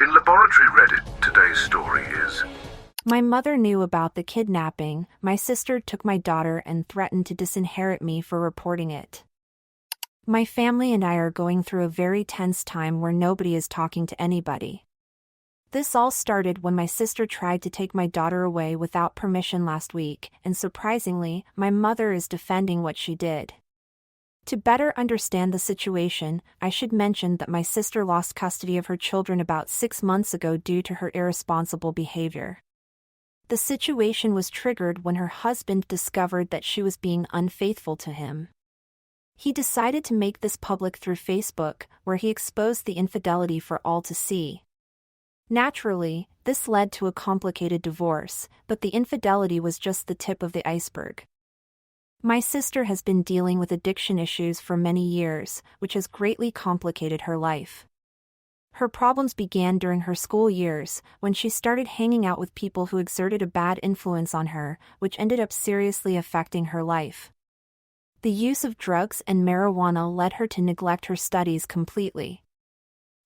In Laboratory Reddit, today's story is... My mother knew about the kidnapping. My sister took my daughter and threatened to disinherit me for reporting it. My family and I are going through a very tense time where nobody is talking to anybody. This all started when my sister tried to take my daughter away without permission last week, and surprisingly, my mother is defending what she did. To better understand the situation, I should mention that my sister lost custody of her children about 6 months ago due to her irresponsible behavior. The situation was triggered when her husband discovered that she was being unfaithful to him. He decided to make this public through Facebook, where he exposed the infidelity for all to see. Naturally, this led to a complicated divorce, but the infidelity was just the tip of the iceberg. My sister has been dealing with addiction issues for many years, which has greatly complicated her life. Her problems began during her school years, when she started hanging out with people who exerted a bad influence on her, which ended up seriously affecting her life. The use of drugs and marijuana led her to neglect her studies completely.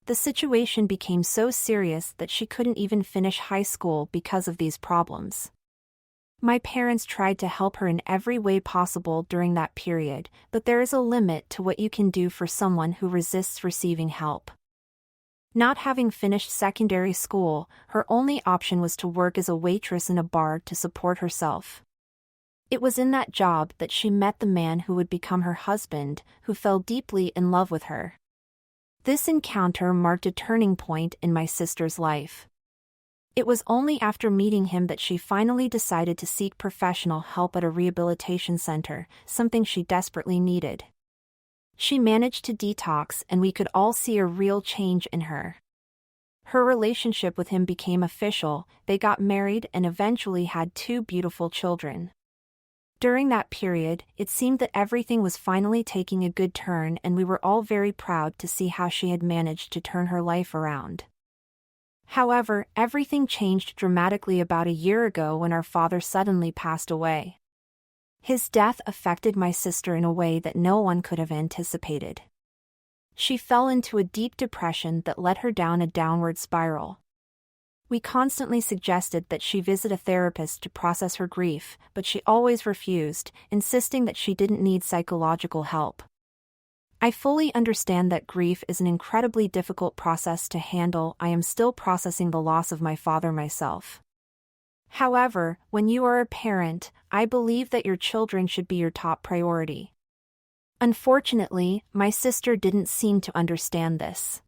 The situation became so serious that she couldn't even finish high school because of these problems. My parents tried to help her in every way possible during that period, but there is a limit to what you can do for someone who resists receiving help. Not having finished secondary school, her only option was to work as a waitress in a bar to support herself. It was in that job that she met the man who would become her husband, who fell deeply in love with her. This encounter marked a turning point in my sister's life. It was only after meeting him that she finally decided to seek professional help at a rehabilitation center, something she desperately needed. She managed to detox, and we could all see a real change in her. Her relationship with him became official, they got married and eventually had 2 beautiful children. During that period, it seemed that everything was finally taking a good turn, and we were all very proud to see how she had managed to turn her life around. However, everything changed dramatically about a year ago when our father suddenly passed away. His death affected my sister in a way that no one could have anticipated. She fell into a deep depression that led her down a downward spiral. We constantly suggested that she visit a therapist to process her grief, but she always refused, insisting that she didn't need psychological help. I fully understand that grief is an incredibly difficult process to handle. I am still processing the loss of my father myself. However, when you are a parent, I believe that your children should be your top priority. Unfortunately, my sister didn't seem to understand this.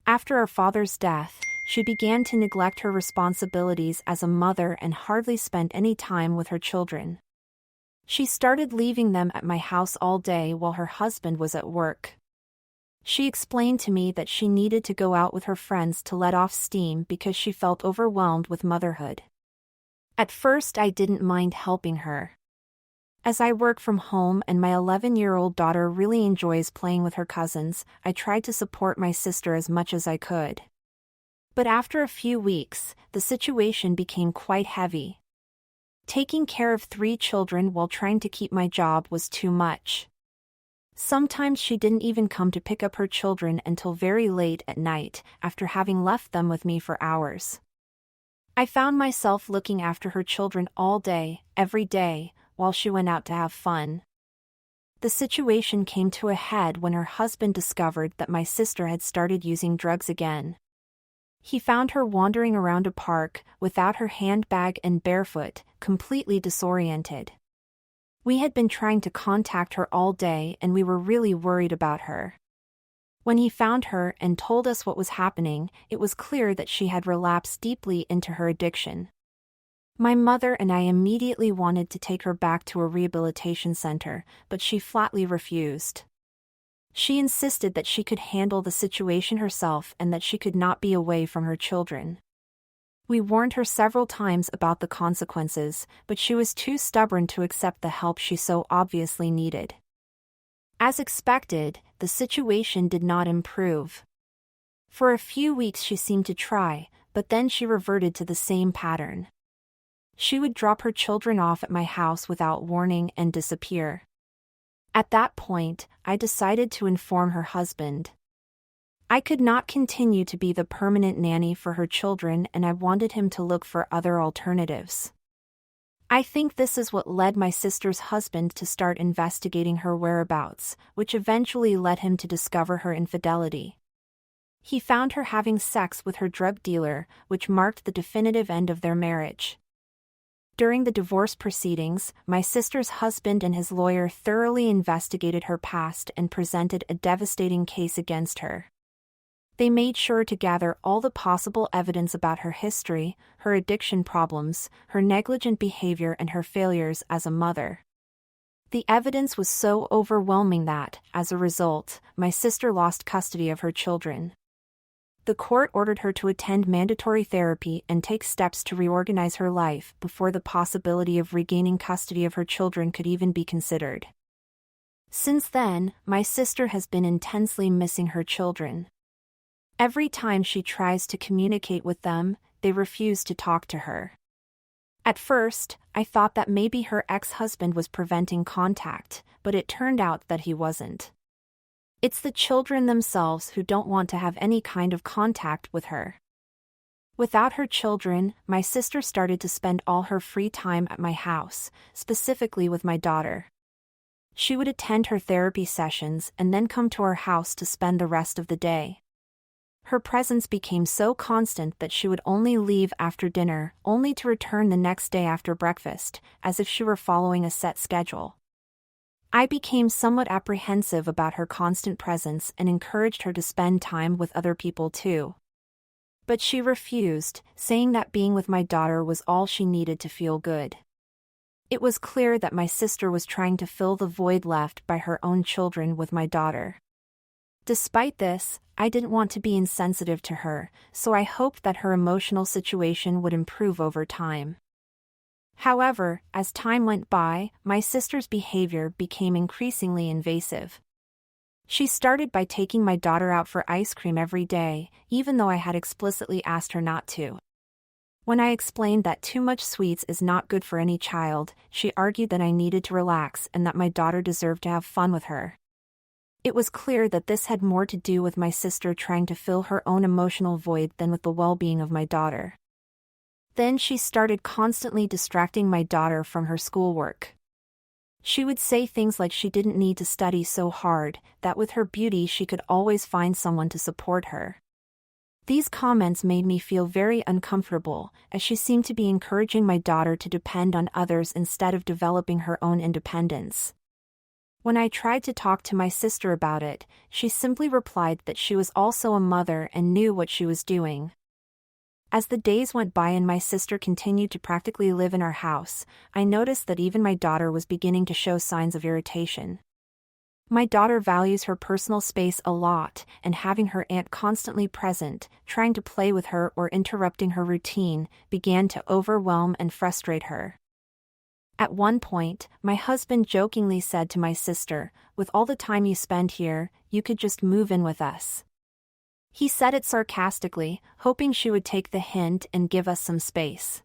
After our father's death, she began to neglect her responsibilities as a mother and hardly spent any time with her children. She started leaving them at my house all day while her husband was at work. She explained to me that she needed to go out with her friends to let off steam because she felt overwhelmed with motherhood. At first, I didn't mind helping her. As I work from home and my 11-year-old daughter really enjoys playing with her cousins, I tried to support my sister as much as I could. But after a few weeks, the situation became quite heavy. Taking care of 3 children while trying to keep my job was too much. Sometimes she didn't even come to pick up her children until very late at night, after having left them with me for hours. I found myself looking after her children all day, every day, while she went out to have fun. The situation came to a head when her husband discovered that my sister had started using drugs again. He found her wandering around a park, without her handbag and barefoot, completely disoriented. We had been trying to contact her all day and we were really worried about her. When he found her and told us what was happening, it was clear that she had relapsed deeply into her addiction. My mother and I immediately wanted to take her back to a rehabilitation center, but she flatly refused. She insisted that she could handle the situation herself and that she could not be away from her children. We warned her several times about the consequences, but she was too stubborn to accept the help she so obviously needed. As expected, the situation did not improve. For a few weeks she seemed to try, but then she reverted to the same pattern. She would drop her children off at my house without warning and disappear. At that point, I decided to inform her husband. I could not continue to be the permanent nanny for her children, and I wanted him to look for other alternatives. I think this is what led my sister's husband to start investigating her whereabouts, which eventually led him to discover her infidelity. He found her having sex with her drug dealer, which marked the definitive end of their marriage. During the divorce proceedings, my sister's husband and his lawyer thoroughly investigated her past and presented a devastating case against her. They made sure to gather all the possible evidence about her history, her addiction problems, her negligent behavior, and her failures as a mother. The evidence was so overwhelming that, as a result, my sister lost custody of her children. The court ordered her to attend mandatory therapy and take steps to reorganize her life before the possibility of regaining custody of her children could even be considered. Since then, my sister has been intensely missing her children. Every time she tries to communicate with them, they refuse to talk to her. At first, I thought that maybe her ex-husband was preventing contact, but it turned out that he wasn't. It's the children themselves who don't want to have any kind of contact with her. Without her children, my sister started to spend all her free time at my house, specifically with my daughter. She would attend her therapy sessions and then come to our house to spend the rest of the day. Her presence became so constant that she would only leave after dinner, only to return the next day after breakfast, as if she were following a set schedule. I became somewhat apprehensive about her constant presence and encouraged her to spend time with other people too. But she refused, saying that being with my daughter was all she needed to feel good. It was clear that my sister was trying to fill the void left by her own children with my daughter. Despite this, I didn't want to be insensitive to her, so I hoped that her emotional situation would improve over time. However, as time went by, my sister's behavior became increasingly invasive. She started by taking my daughter out for ice cream every day, even though I had explicitly asked her not to. When I explained that too much sweets is not good for any child, she argued that I needed to relax and that my daughter deserved to have fun with her. It was clear that this had more to do with my sister trying to fill her own emotional void than with the well-being of my daughter. Then she started constantly distracting my daughter from her schoolwork. She would say things like she didn't need to study so hard, that with her beauty she could always find someone to support her. These comments made me feel very uncomfortable, as she seemed to be encouraging my daughter to depend on others instead of developing her own independence. When I tried to talk to my sister about it, she simply replied that she was also a mother and knew what she was doing. As the days went by and my sister continued to practically live in our house, I noticed that even my daughter was beginning to show signs of irritation. My daughter values her personal space a lot, and having her aunt constantly present, trying to play with her or interrupting her routine, began to overwhelm and frustrate her. At one point, my husband jokingly said to my sister, "With all the time you spend here, you could just move in with us." He said it sarcastically, hoping she would take the hint and give us some space.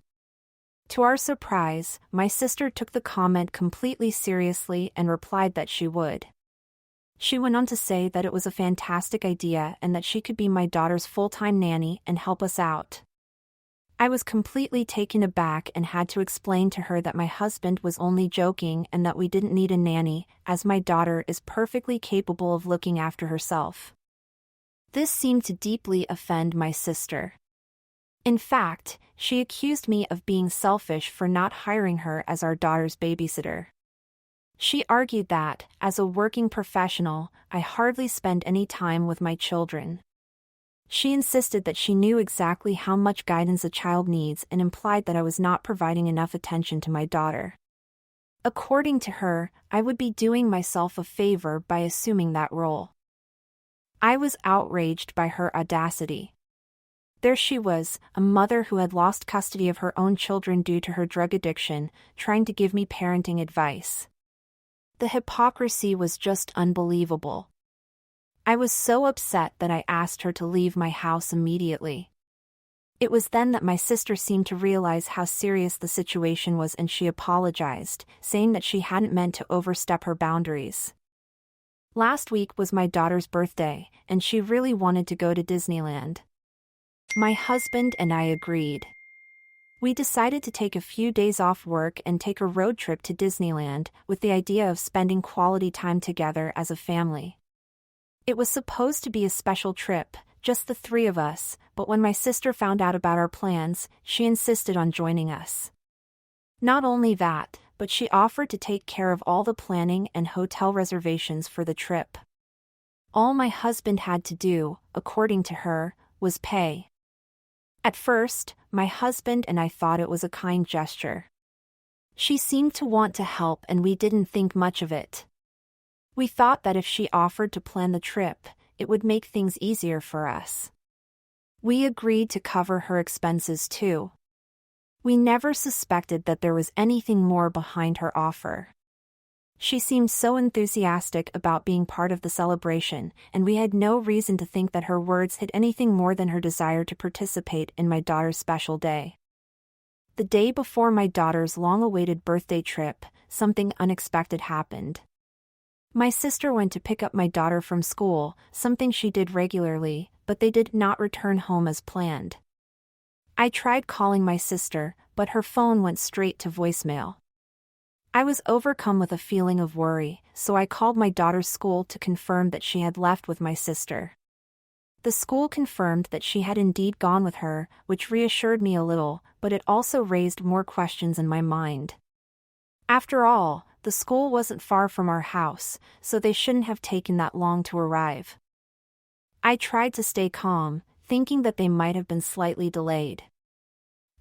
To our surprise, my sister took the comment completely seriously and replied that she would. She went on to say that it was a fantastic idea and that she could be my daughter's full-time nanny and help us out. I was completely taken aback and had to explain to her that my husband was only joking and that we didn't need a nanny, as my daughter is perfectly capable of looking after herself. This seemed to deeply offend my sister. In fact, she accused me of being selfish for not hiring her as our daughter's babysitter. She argued that, as a working professional, I hardly spend any time with my children. She insisted that she knew exactly how much guidance a child needs and implied that I was not providing enough attention to my daughter. According to her, I would be doing myself a favor by assuming that role. I was outraged by her audacity. There she was, a mother who had lost custody of her own children due to her drug addiction, trying to give me parenting advice. The hypocrisy was just unbelievable. I was so upset that I asked her to leave my house immediately. It was then that my sister seemed to realize how serious the situation was and she apologized, saying that she hadn't meant to overstep her boundaries. Last week was my daughter's birthday, and she really wanted to go to Disneyland. My husband and I agreed. We decided to take a few days off work and take a road trip to Disneyland, with the idea of spending quality time together as a family. It was supposed to be a special trip, just the three of us, but when my sister found out about our plans, she insisted on joining us. Not only that, but she offered to take care of all the planning and hotel reservations for the trip. All my husband had to do, according to her, was pay. At first, my husband and I thought it was a kind gesture. She seemed to want to help and we didn't think much of it. We thought that if she offered to plan the trip, it would make things easier for us. We agreed to cover her expenses too. We never suspected that there was anything more behind her offer. She seemed so enthusiastic about being part of the celebration, and we had no reason to think that her words hid anything more than her desire to participate in my daughter's special day. The day before my daughter's long-awaited birthday trip, something unexpected happened. My sister went to pick up my daughter from school, something she did regularly, but they did not return home as planned. I tried calling my sister, but her phone went straight to voicemail. I was overcome with a feeling of worry, so I called my daughter's school to confirm that she had left with my sister. The school confirmed that she had indeed gone with her, which reassured me a little, but it also raised more questions in my mind. After all, the school wasn't far from our house, so they shouldn't have taken that long to arrive. I tried to stay calm, thinking that they might have been slightly delayed.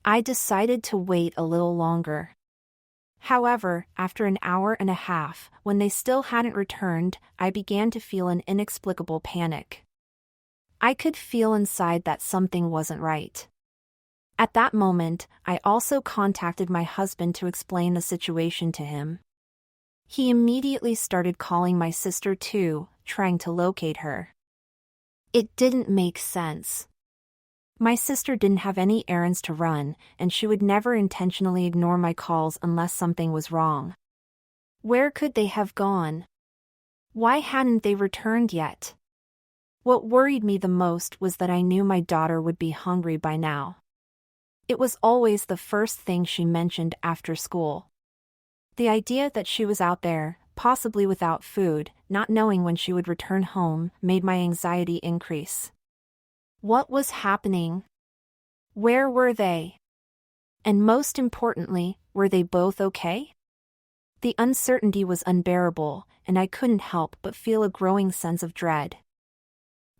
I decided to wait a little longer. However, after an hour and a half, when they still hadn't returned, I began to feel an inexplicable panic. I could feel inside that something wasn't right. At that moment, I also contacted my husband to explain the situation to him. He immediately started calling my sister too, trying to locate her. It didn't make sense. My sister didn't have any errands to run, and she would never intentionally ignore my calls unless something was wrong. Where could they have gone? Why hadn't they returned yet? What worried me the most was that I knew my daughter would be hungry by now. It was always the first thing she mentioned after school. The idea that she was out there, possibly without food, not knowing when she would return home, made my anxiety increase. What was happening? Where were they? And most importantly, were they both okay? The uncertainty was unbearable, and I couldn't help but feel a growing sense of dread.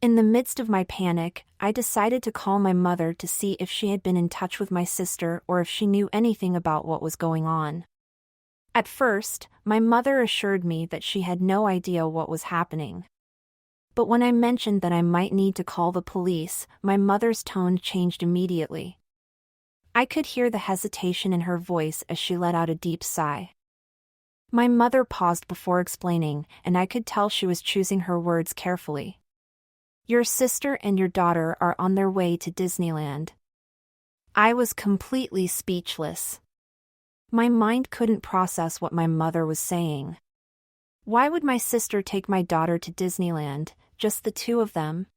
In the midst of my panic, I decided to call my mother to see if she had been in touch with my sister or if she knew anything about what was going on. At first, my mother assured me that she had no idea what was happening. But when I mentioned that I might need to call the police, my mother's tone changed immediately. I could hear the hesitation in her voice as she let out a deep sigh. My mother paused before explaining, and I could tell she was choosing her words carefully. Your sister and your daughter are on their way to Disneyland. I was completely speechless. My mind couldn't process what my mother was saying. Why would my sister take my daughter to Disneyland, just the two of them?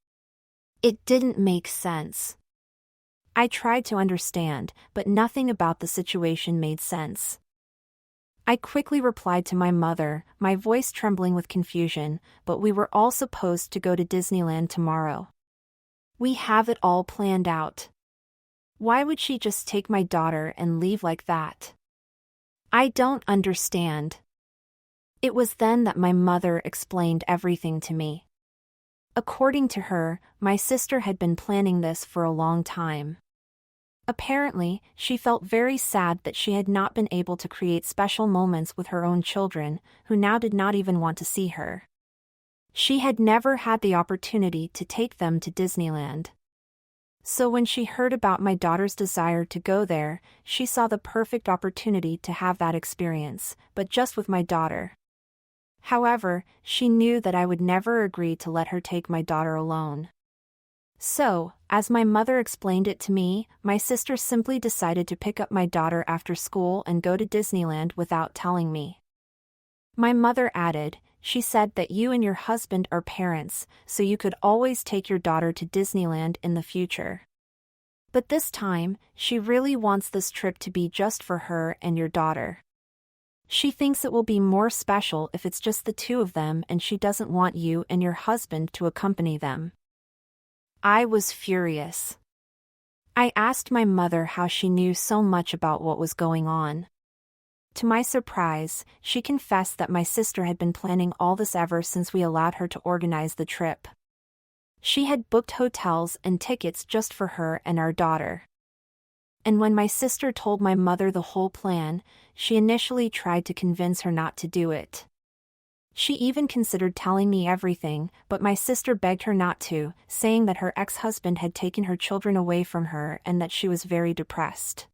It didn't make sense. I tried to understand, but nothing about the situation made sense. I quickly replied to my mother, my voice trembling with confusion, but we were all supposed to go to Disneyland tomorrow. We have it all planned out. Why would she just take my daughter and leave like that? I don't understand. It was then that my mother explained everything to me. According to her, my sister had been planning this for a long time. Apparently, she felt very sad that she had not been able to create special moments with her own children, who now did not even want to see her. She had never had the opportunity to take them to Disneyland. So when she heard about my daughter's desire to go there, she saw the perfect opportunity to have that experience, but just with my daughter. However, she knew that I would never agree to let her take my daughter alone. So, as my mother explained it to me, my sister simply decided to pick up my daughter after school and go to Disneyland without telling me. My mother added, she said that you and your husband are parents, so you could always take your daughter to Disneyland in the future. But this time, she really wants this trip to be just for her and your daughter. She thinks it will be more special if it's just the two of them, and she doesn't want you and your husband to accompany them. I was furious. I asked my mother how she knew so much about what was going on. To my surprise, she confessed that my sister had been planning all this ever since we allowed her to organize the trip. She had booked hotels and tickets just for her and our daughter. And when my sister told my mother the whole plan, she initially tried to convince her not to do it. She even considered telling me everything, but my sister begged her not to, saying that her ex-husband had taken her children away from her and that she was very depressed.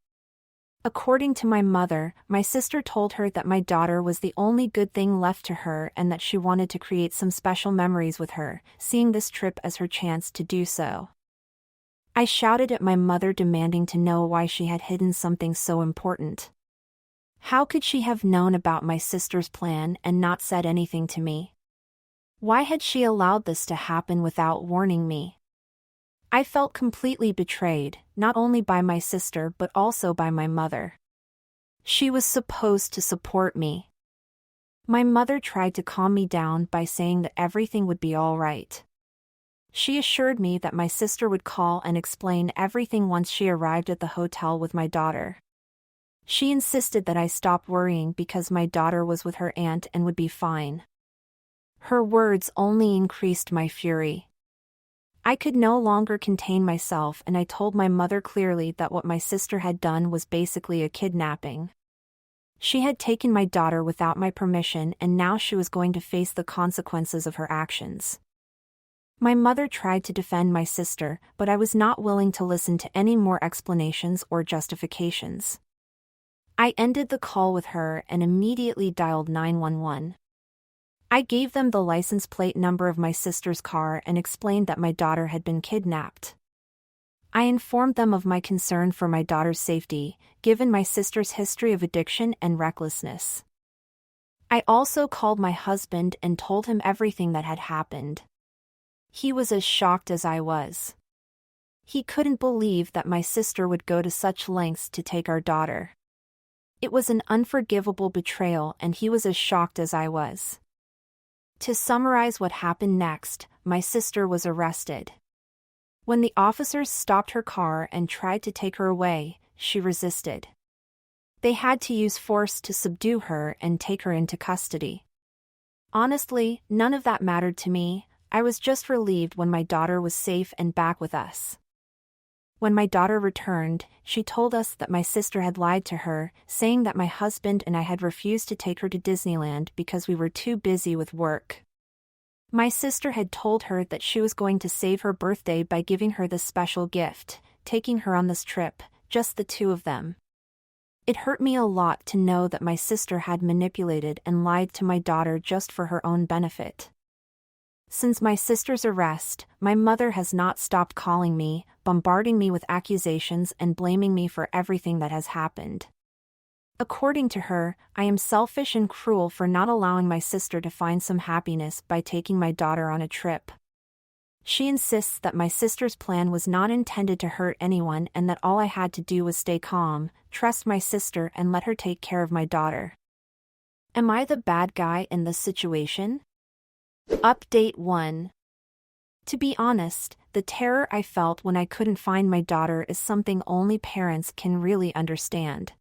According to my mother, my sister told her that my daughter was the only good thing left to her and that she wanted to create some special memories with her, seeing this trip as her chance to do so. I shouted at my mother, demanding to know why she had hidden something so important. How could she have known about my sister's plan and not said anything to me? Why had she allowed this to happen without warning me? I felt completely betrayed, not only by my sister but also by my mother. She was supposed to support me. My mother tried to calm me down by saying that everything would be all right. She assured me that my sister would call and explain everything once she arrived at the hotel with my daughter. She insisted that I stop worrying because my daughter was with her aunt and would be fine. Her words only increased my fury. I could no longer contain myself, and I told my mother clearly that what my sister had done was basically a kidnapping. She had taken my daughter without my permission, and now she was going to face the consequences of her actions. My mother tried to defend my sister, but I was not willing to listen to any more explanations or justifications. I ended the call with her and immediately dialed 911. I gave them the license plate number of my sister's car and explained that my daughter had been kidnapped. I informed them of my concern for my daughter's safety, given my sister's history of addiction and recklessness. I also called my husband and told him everything that had happened. He was as shocked as I was. He couldn't believe that my sister would go to such lengths to take our daughter. It was an unforgivable betrayal, and he was as shocked as I was. To summarize what happened next, my sister was arrested. When the officers stopped her car and tried to take her away, she resisted. They had to use force to subdue her and take her into custody. Honestly, none of that mattered to me. I was just relieved when my daughter was safe and back with us. When my daughter returned, she told us that my sister had lied to her, saying that my husband and I had refused to take her to Disneyland because we were too busy with work. My sister had told her that she was going to save her birthday by giving her this special gift, taking her on this trip, just the two of them. It hurt me a lot to know that my sister had manipulated and lied to my daughter just for her own benefit. Since my sister's arrest, my mother has not stopped calling me, bombarding me with accusations and blaming me for everything that has happened. According to her, I am selfish and cruel for not allowing my sister to find some happiness by taking my daughter on a trip. She insists that my sister's plan was not intended to hurt anyone and that all I had to do was stay calm, trust my sister, and let her take care of my daughter. Am I the bad guy in this situation? Update 1. To be honest, the terror I felt when I couldn't find my daughter is something only parents can really understand.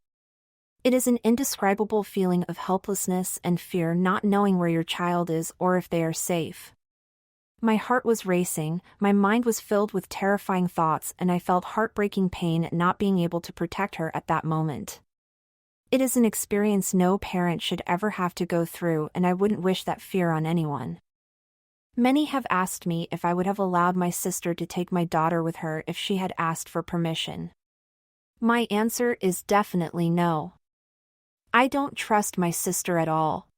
It is an indescribable feeling of helplessness and fear, not knowing where your child is or if they are safe. My heart was racing, my mind was filled with terrifying thoughts, and I felt heartbreaking pain at not being able to protect her at that moment. It is an experience no parent should ever have to go through, and I wouldn't wish that fear on anyone. Many have asked me if I would have allowed my sister to take my daughter with her if she had asked for permission. My answer is definitely no. I don't trust my sister at all.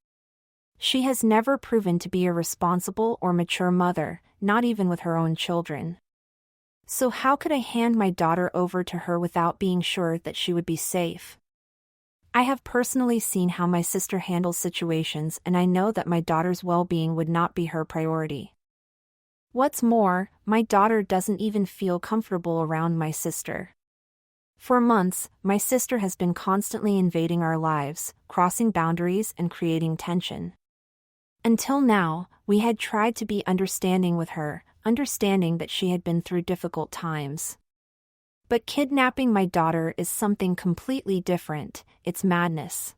She has never proven to be a responsible or mature mother, not even with her own children. So how could I hand my daughter over to her without being sure that she would be safe? I have personally seen how my sister handles situations, and I know that my daughter's well-being would not be her priority. What's more, my daughter doesn't even feel comfortable around my sister. For months, my sister has been constantly invading our lives, crossing boundaries and creating tension. Until now, we had tried to be understanding with her, understanding that she had been through difficult times. But kidnapping my daughter is something completely different. It's madness.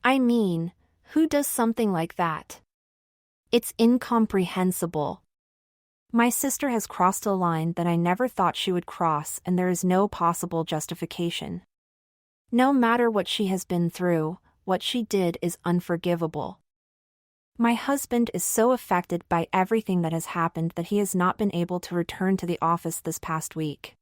I mean, who does something like that? It's incomprehensible. My sister has crossed a line that I never thought she would cross, and there is no possible justification. No matter what she has been through, what she did is unforgivable. My husband is so affected by everything that has happened that he has not been able to return to the office this past week.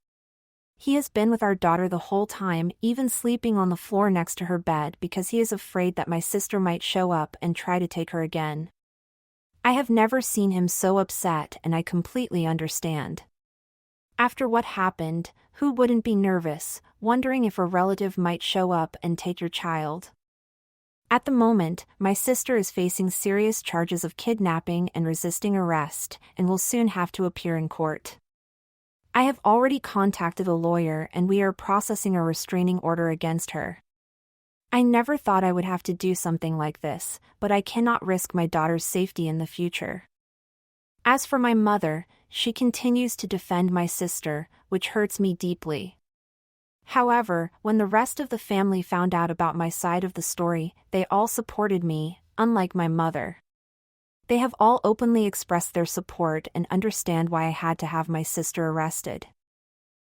He has been with our daughter the whole time, even sleeping on the floor next to her bed because he is afraid that my sister might show up and try to take her again. I have never seen him so upset, and I completely understand. After what happened, who wouldn't be nervous, wondering if a relative might show up and take your child? At the moment, my sister is facing serious charges of kidnapping and resisting arrest, and will soon have to appear in court. I have already contacted a lawyer, and we are processing a restraining order against her. I never thought I would have to do something like this, but I cannot risk my daughter's safety in the future. As for my mother, she continues to defend my sister, which hurts me deeply. However, when the rest of the family found out about my side of the story, they all supported me, unlike my mother. They have all openly expressed their support and understand why I had to have my sister arrested.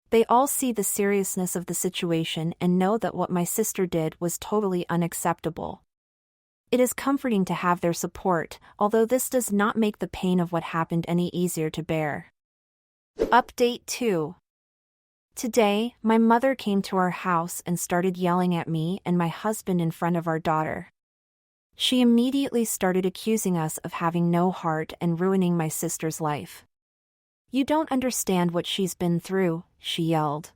They all see the seriousness of the situation and know that what my sister did was totally unacceptable. It is comforting to have their support, although this does not make the pain of what happened any easier to bear. Update 2. Today, my mother came to our house and started yelling at me and my husband in front of our daughter. She immediately started accusing us of having no heart and ruining my sister's life. "You don't understand what she's been through," she yelled.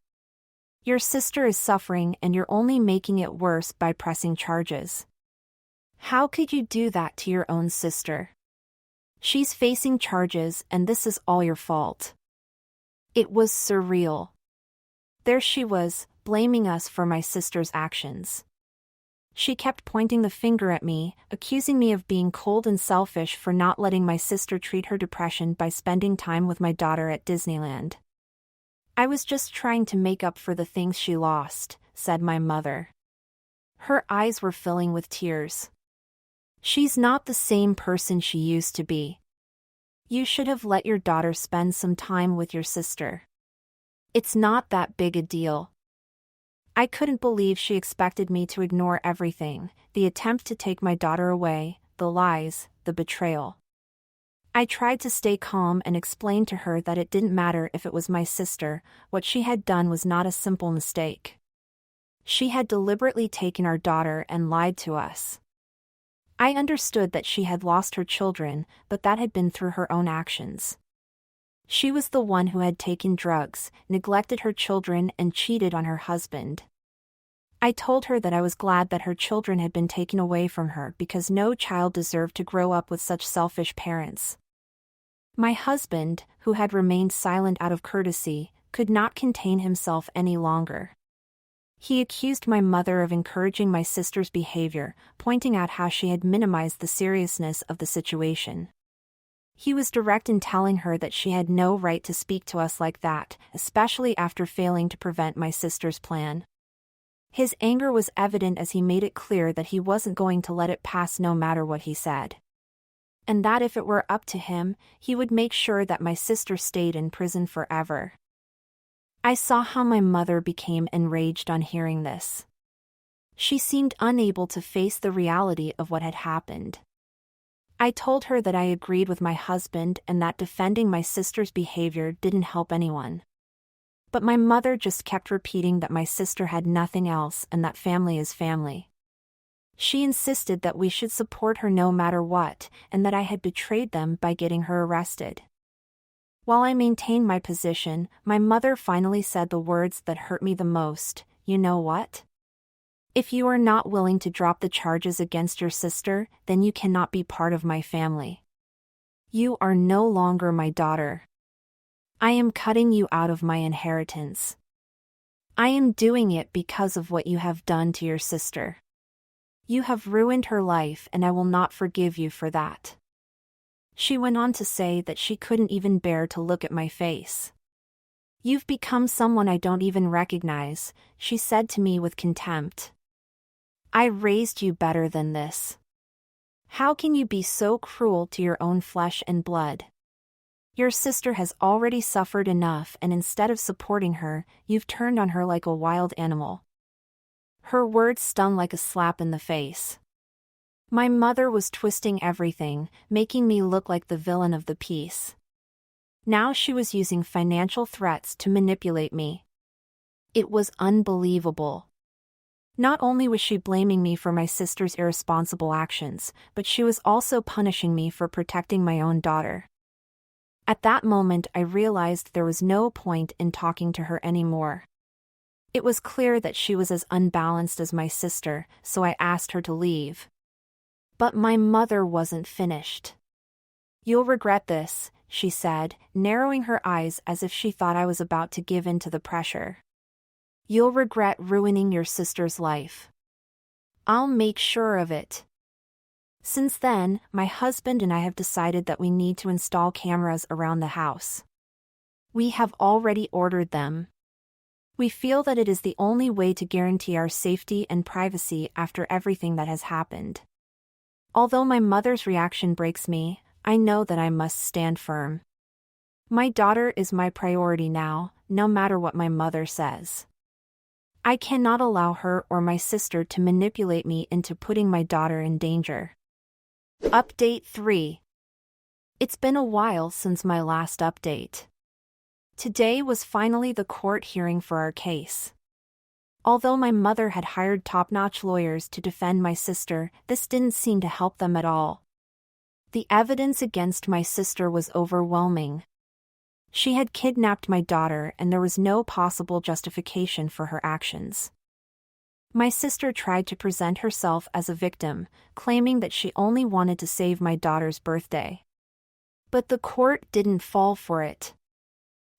"Your sister is suffering and you're only making it worse by pressing charges. How could you do that to your own sister? She's facing charges and this is all your fault." It was surreal. There she was, blaming us for my sister's actions. She kept pointing the finger at me, accusing me of being cold and selfish for not letting my sister treat her depression by spending time with my daughter at Disneyland. "I was just trying to make up for the things she lost," said my mother. Her eyes were filling with tears. "She's not the same person she used to be. You should have let your daughter spend some time with your sister. It's not that big a deal." I couldn't believe she expected me to ignore everything: the attempt to take my daughter away, the lies, the betrayal. I tried to stay calm and explain to her that it didn't matter if it was my sister, what she had done was not a simple mistake. She had deliberately taken our daughter and lied to us. I understood that she had lost her children, but that had been through her own actions. She was the one who had taken drugs, neglected her children, and cheated on her husband. I told her that I was glad that her children had been taken away from her because no child deserved to grow up with such selfish parents. My husband, who had remained silent out of courtesy, could not contain himself any longer. He accused my mother of encouraging my sister's behavior, pointing out how she had minimized the seriousness of the situation. He was direct in telling her that she had no right to speak to us like that, especially after failing to prevent my sister's plan. His anger was evident as he made it clear that he wasn't going to let it pass no matter what he said. And that if it were up to him, he would make sure that my sister stayed in prison forever. I saw how my mother became enraged on hearing this. She seemed unable to face the reality of what had happened. I told her that I agreed with my husband and that defending my sister's behavior didn't help anyone. But my mother just kept repeating that my sister had nothing else and that family is family. She insisted that we should support her no matter what, and that I had betrayed them by getting her arrested. While I maintained my position, my mother finally said the words that hurt me the most: "You know what? If you are not willing to drop the charges against your sister, then you cannot be part of my family. You are no longer my daughter. I am cutting you out of my inheritance. I am doing it because of what you have done to your sister. You have ruined her life and I will not forgive you for that. She went on to say that she couldn't even bear to look at my face. You've become someone I don't even recognize, she said to me with contempt. I raised you better than this. How can you be so cruel to your own flesh and blood? Your sister has already suffered enough and instead of supporting her, you've turned on her like a wild animal. Her words stung like a slap in the face. My mother was twisting everything, making me look like the villain of the piece. Now she was using financial threats to manipulate me. It was unbelievable. Not only was she blaming me for my sister's irresponsible actions, but she was also punishing me for protecting my own daughter. At that moment I realized there was no point in talking to her anymore. It was clear that she was as unbalanced as my sister, so I asked her to leave. But my mother wasn't finished. You'll regret this, she said, narrowing her eyes as if she thought I was about to give in to the pressure. You'll regret ruining your sister's life. I'll make sure of it. Since then, my husband and I have decided that we need to install cameras around the house. We have already ordered them. We feel that it is the only way to guarantee our safety and privacy after everything that has happened. Although my mother's reaction breaks me, I know that I must stand firm. My daughter is my priority now, no matter what my mother says. I cannot allow her or my sister to manipulate me into putting my daughter in danger. Update 3. It's been a while since my last update. Today was finally the court hearing for our case. Although my mother had hired top-notch lawyers to defend my sister, this didn't seem to help them at all. The evidence against my sister was overwhelming. She had kidnapped my daughter and there was no possible justification for her actions. My sister tried to present herself as a victim, claiming that she only wanted to save my daughter's birthday. But the court didn't fall for it.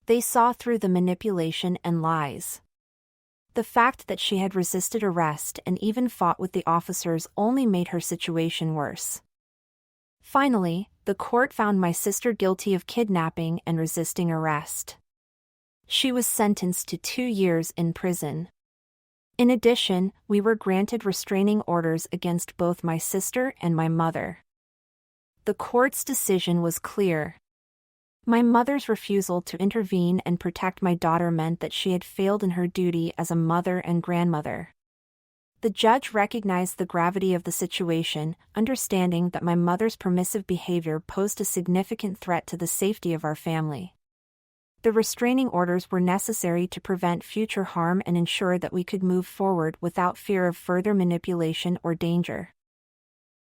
They saw through the manipulation and lies. The fact that she had resisted arrest and even fought with the officers only made her situation worse. Finally, the court found my sister guilty of kidnapping and resisting arrest. She was sentenced to 2 years in prison. In addition, we were granted restraining orders against both my sister and my mother. The court's decision was clear. My mother's refusal to intervene and protect my daughter meant that she had failed in her duty as a mother and grandmother. The judge recognized the gravity of the situation, understanding that my mother's permissive behavior posed a significant threat to the safety of our family. The restraining orders were necessary to prevent future harm and ensure that we could move forward without fear of further manipulation or danger.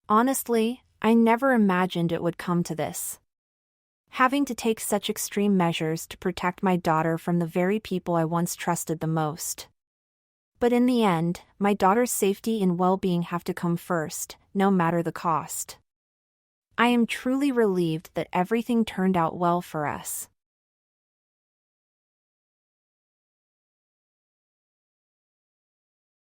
Honestly, I never imagined it would come to this. Having to take such extreme measures to protect my daughter from the very people I once trusted the most. But in the end, my daughter's safety and well-being have to come first, no matter the cost. I am truly relieved that everything turned out well for us.